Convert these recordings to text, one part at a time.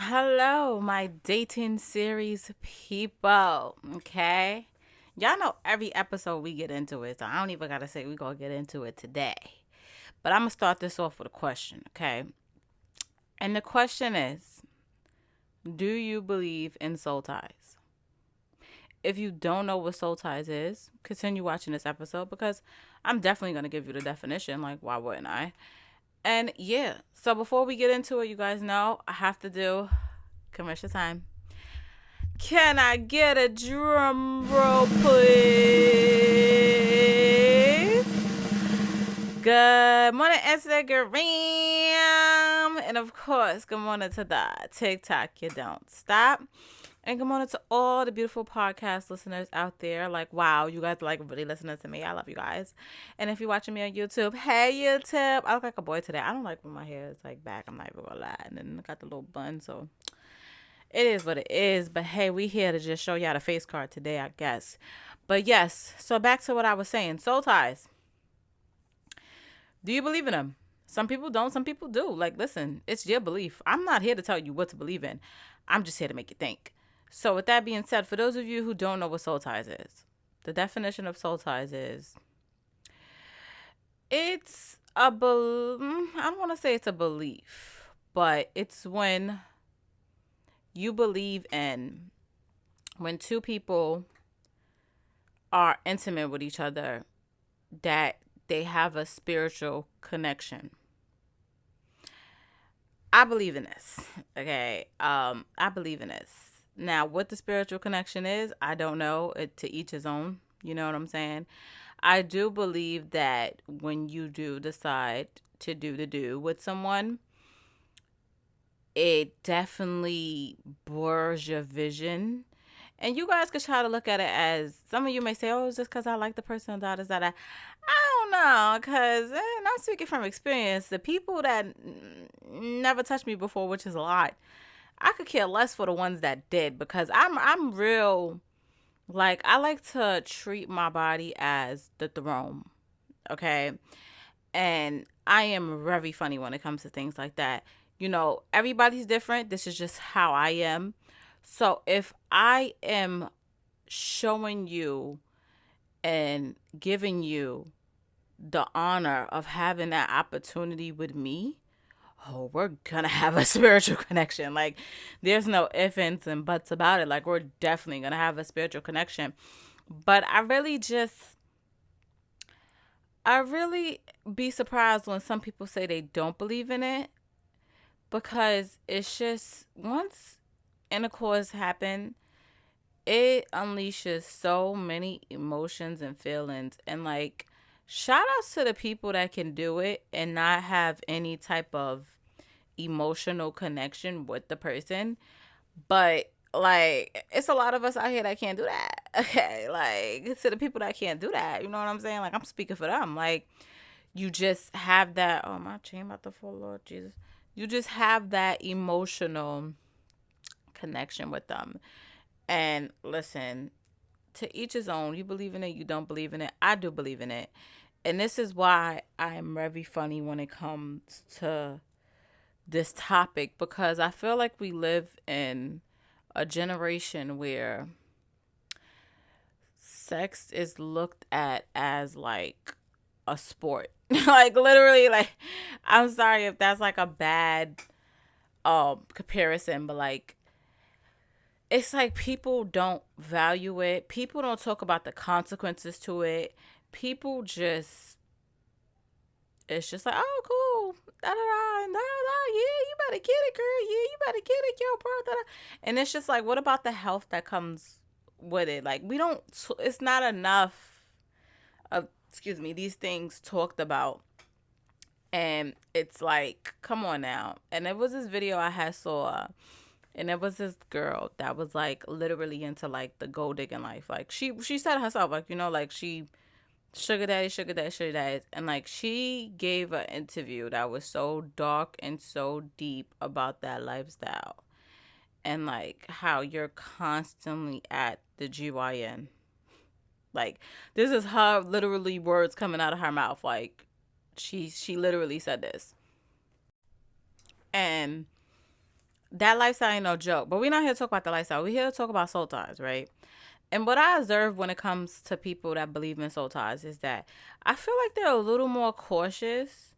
Hello, my dating series people. Okay. Y'all know every episode we get into it, so I don't even gotta say we gonna get into it today. But I'm gonna start this off with a question, okay? And the question is, do you believe in soul ties? If you don't know what soul ties is, continue watching this episode because I'm definitely gonna give you the definition. Like, why wouldn't I? And yeah, so before we get into it, you guys know I have to do commercial time. Can I get a drum roll, please? Good morning, Instagram. And of course, good morning to the TikTok. You don't stop. And good morning to all the beautiful podcast listeners out there. Like, wow, you guys like really listening to me. I love you guys. And if you're watching me on YouTube, hey YouTube. I look like a boy today. I don't like when my hair is like back. I'm not even gonna lie. And then I got the little bun, so it is what it is. But hey, we here to just show y'all the face card today, I guess. But yes, so back to what I was saying. Soul ties. Do you believe in them? Some people don't, some people do. Like, listen, it's your belief. I'm not here to tell you what to believe in. I'm just here to make you think. So with that being said, for those of you who don't know what soul ties is, the definition of soul ties is it's I don't want to say it's a belief, but it's when you believe in when two people are intimate with each other, that they have a spiritual connection. I believe in this. Okay. I believe in this. Now, what the spiritual connection is, I don't know. It to each his own. You know what I'm saying? I do believe that when you do decide to do the do with someone, it definitely blurs your vision. And you guys could try to look at it as some of you may say, oh, it's just because I like the person, that is that. I don't know, because I'm speaking from experience. The people that never touched me before, which is a lot, I could care less for the ones that did because I'm real. Like, I like to treat my body as the throne, okay? And I am very funny when it comes to things like that. You know, everybody's different. This is just how I am. So if I am showing you and giving you the honor of having that opportunity with me, oh, we're gonna have a spiritual connection. Like, there's no ifs, ands, and buts about it. Like, we're definitely gonna have a spiritual connection. But I really be surprised when some people say they don't believe in it because it's just once intercourse happen, it unleashes so many emotions and feelings. And like, shout outs to the people that can do it and not have any type of emotional connection with the person. But like, it's a lot of us out here that can't do that. Okay, like, to the people that can't do that, you know what I'm saying? Like, I'm speaking for them. Like, you just have that. Oh, my chain about to fall, Lord Jesus. You just have that emotional connection with them. And listen, to each his own. You believe in it, you don't believe in it. I do believe in it. And this is why I am very funny when it comes to this topic, because I feel like we live in a generation where sex is looked at as like a sport. Like, literally, like, I'm sorry if that's like a bad comparison, but like, it's like people don't value it. People don't talk about the consequences to it. People just, it's just like, oh, cool. Da da da, da da. Yeah, you better get it, girl. Yeah, you better get it, yo, bro. Da, da. And it's just like, what about the health that comes with it? Like, we don't, it's not enough of, excuse me, these things talked about. And it's like, come on now. And it was this video I had saw, and it was this girl that was like literally into like the gold digging life. Like, she said herself, like, you know, like, she sugar daddy, sugar daddy, sugar daddy. And like, she gave an interview that was so dark and so deep about that lifestyle. And like, how you're constantly at the GYN. Like, this is her literally words coming out of her mouth. Like, she literally said this. And that lifestyle ain't no joke. But we're not here to talk about the lifestyle. We're here to talk about soul ties, right? And what I observe when it comes to people that believe in soul ties is that I feel like they're a little more cautious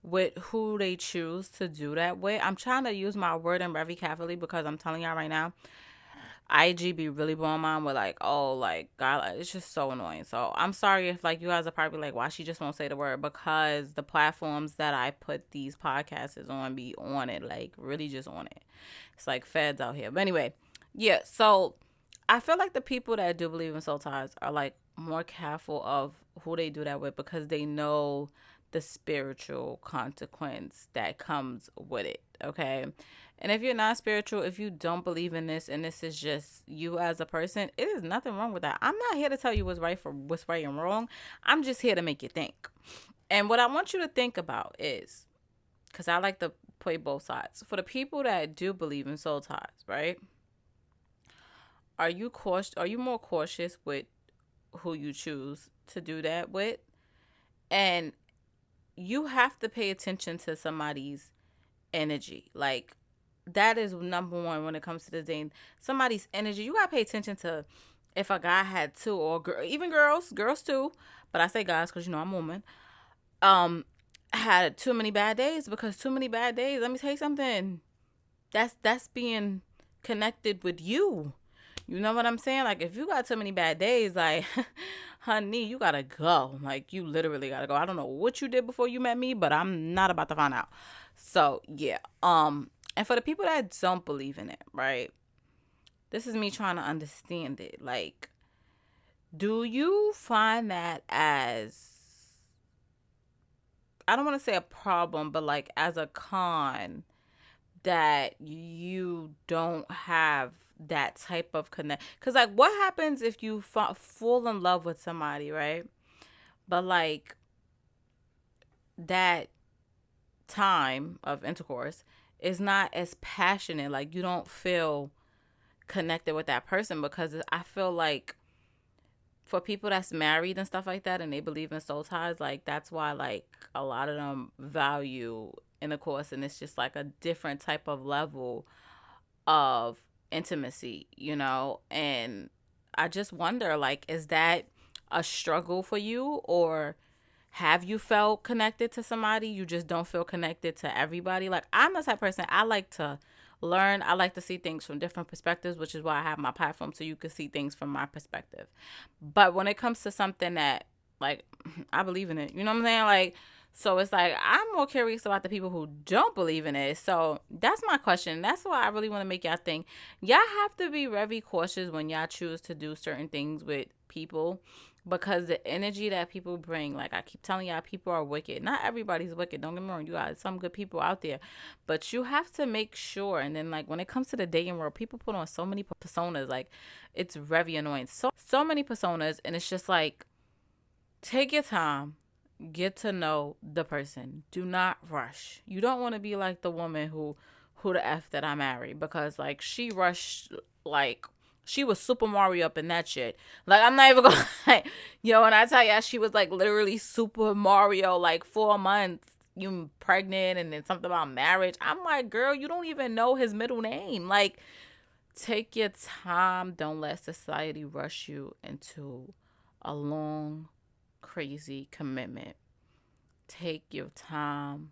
with who they choose to do that with. I'm trying to use my wording very carefully because I'm telling y'all right now, IG be really blowing mine with like, oh, like God, like, it's just so annoying. So I'm sorry if like you guys are probably like, why she just won't say the word, because the platforms that I put these podcasts on be on it, like really just on it. It's like feds out here. But anyway, yeah. So I feel like the people that do believe in soul ties are like more careful of who they do that with because they know the spiritual consequence that comes with it. Okay. And if you're not spiritual, if you don't believe in this and this is just you as a person, it is nothing wrong with that. I'm not here to tell you what's right and wrong. I'm just here to make you think. And what I want you to think about is, because I like to play both sides. For the people that do believe in soul ties, right? Are you cautious? Are you more cautious with who you choose to do that with? And you have to pay attention to somebody's energy. Like that is number one when it comes to this thing. Somebody's energy. You gotta pay attention to if a guy had two or even girls too. But I say guys because I'm a woman. Had too many bad days because too many bad days. Let me tell you something. That's being connected with you. You know what I'm saying? Like, if you got too many bad days, like, honey, you gotta go. Like, you literally gotta go. I don't know what you did before you met me, but I'm not about to find out. So, yeah. And for the people that don't believe in it, right? This is me trying to understand it. Like, do you find that as, I don't want to say a problem, but like as a con that you don't have that type of connect? Because like what happens if you fall in love with somebody, right? But like that time of intercourse is not as passionate, like you don't feel connected with that person, because I feel like for people that's married and stuff like that and they believe in soul ties, like that's why like a lot of them value intercourse, and it's just like a different type of level of intimacy, and I just wonder, like, is that a struggle for you, or have you felt connected to somebody, you just don't feel connected to everybody? Like, I'm the type of person, I like to learn, I like to see things from different perspectives, which is why I have my platform, so you can see things from my perspective. But when it comes to something that like I believe in it, you know what I'm saying? Like, so it's like I'm more curious about the people who don't believe in it. So that's my question. That's why I really want to make y'all think. Y'all have to be very cautious when y'all choose to do certain things with people, because the energy that people bring, like I keep telling y'all, people are wicked. Not everybody's wicked. Don't get me wrong. You got some good people out there, but you have to make sure. And then like when it comes to the dating world, people put on so many personas. Like it's very annoying. So many personas, and it's just like, take your time. Get to know the person. Do not rush. You don't want to be like the woman who the F that I married, because like she rushed, like she was Super Mario up in that shit. Like, I'm not even gonna like, when I tell ya, she was like literally Super Mario, like 4 months you pregnant, and then something about marriage. I'm like, girl, you don't even know his middle name. Like, take your time. Don't let society rush you into a long, crazy commitment. Take your time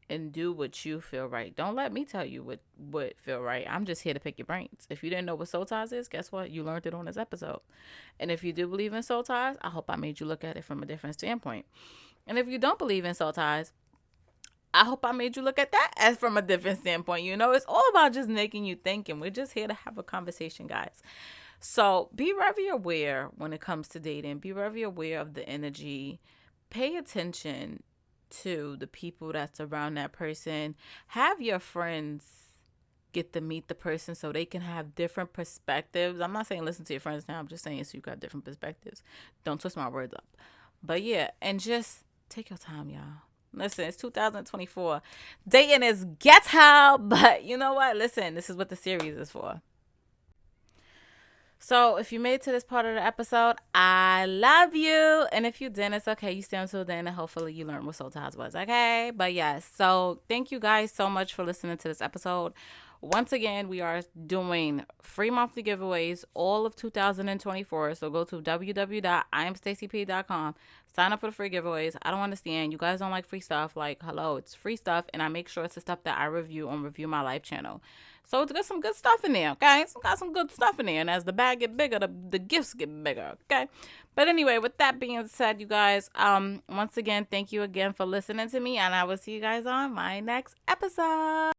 and do what you feel right. Don't let me tell you what feel right. I'm just here to pick your brains. If you didn't know what soul ties is, guess what? You learned it on this episode. And if you do believe in soul ties, I hope I made you look at it from a different standpoint. And if you don't believe in soul ties, I hope I made you look at that as from a different standpoint. It's all about just making you think, and we're just here to have a conversation, guys. So be very aware when it comes to dating. Be very aware of the energy. Pay attention to the people that's around that person. Have your friends get to meet the person so they can have different perspectives. I'm not saying listen to your friends now. I'm just saying so you got different perspectives. Don't twist my words up. But yeah, and just take your time, y'all. Listen, it's 2024. Dating is ghetto, but you know what? Listen, this is what the series is for. So if you made it to this part of the episode, I love you. And if you didn't, it's okay. You stay until then, and hopefully you learned what soul ties was, okay? But yes, so thank you guys so much for listening to this episode. Once again, we are doing free monthly giveaways all of 2024. So go to www.imstacyp.com. Sign up for the free giveaways. I don't understand. You guys don't like free stuff. Like, hello, it's free stuff, and I make sure it's the stuff that I review on Review My Life channel. So it's got some good stuff in there, okay? It's got some good stuff in there. And as the bag get bigger, the gifts get bigger, okay? But anyway, with that being said, you guys, once again, thank you again for listening to me, and I will see you guys on my next episode.